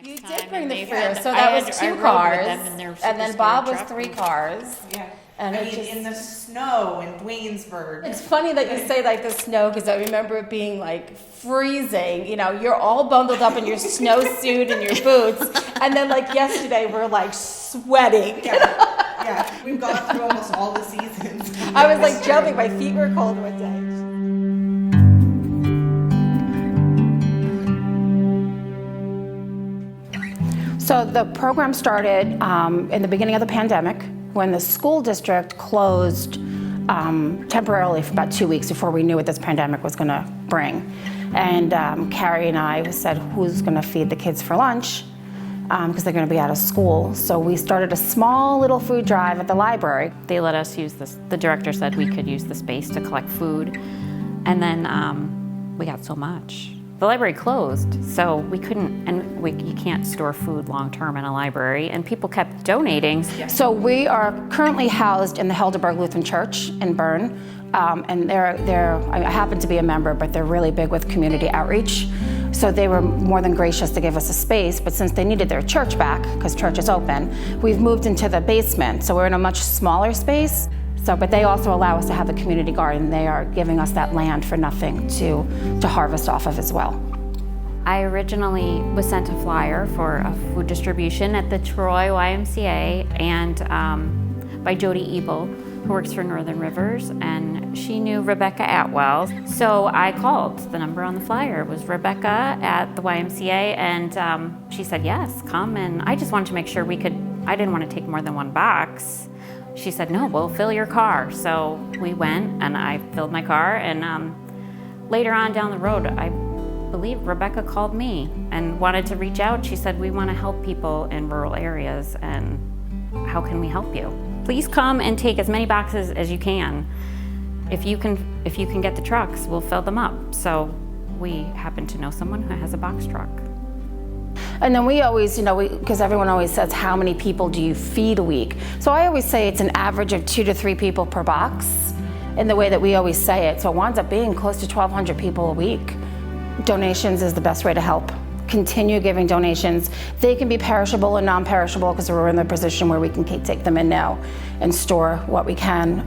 next You time. did bring the they food, had- so I that had- was I 2 rode cars, with them in their and then super Bob sport was truck. 3 cars. Yeah. And I it mean, just, in the snow in Waynesburg. it's funny that you say like the snow, because I remember it being like freezing. You know, you're all bundled up in your snowsuit and your boots, and then like yesterday we're like sweating. Yeah, we've gone through almost all the seasons. I was like jumping, my feet were cold one day. So the program started in the beginning of the pandemic when the school district closed temporarily for about 2 weeks before we knew what this pandemic was going to bring. And Carrie and I said, who's going to feed the kids for lunch? Because they're going to be out of school. So we started a small little food drive at the library. They let us use this. The director said we could use the space to collect food. And then we got so much. The library closed, so we couldn't, and you can't store food long-term in a library, and people kept donating. So we are currently housed in the Helderberg Lutheran Church in Bern, and I happen to be a member, but they're really big with community outreach. So they were more than gracious to give us a space, but since they needed their church back, because church is open, we've moved into the basement, so we're in a much smaller space. But they also allow us to have a community garden. They are giving us that land for nothing to harvest off of as well. I originally was sent a flyer for a food distribution at the Troy YMCA and by Jody Ebel, who works for Northern Rivers, and she knew Rebecca Atwell. So I called. The number on the flyer was Rebecca at the YMCA, and she said, yes, come. And I just wanted to make sure I didn't want to take more than 1 box. She said, no, we'll fill your car. So we went and I filled my car, and later on down the road, I believe Rebecca called me and wanted to reach out. She said, we want to help people in rural areas, and how can we help you? Please come and take as many boxes as you can. If you can get the trucks, we'll fill them up. So we happen to know someone who has a box truck. And then we always, because everyone always says, how many people do you feed a week? So I always say it's an average of 2 to 3 people per box in the way that we always say it. So it winds up being close to 1,200 people a week. Donations is the best way to help. Continue giving donations. They can be perishable and non-perishable because we're in the position where we can take them in now and store what we can.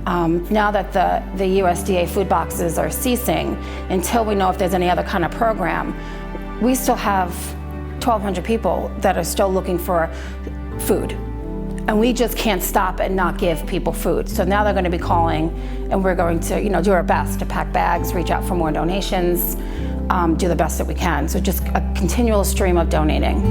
Now that the USDA food boxes are ceasing, until we know if there's any other kind of program, we still have 1,200 people that are still looking for food. And we just can't stop and not give people food. So now they're going to be calling, and we're going to do our best to pack bags, reach out for more donations, do the best that we can. So just a continual stream of donating.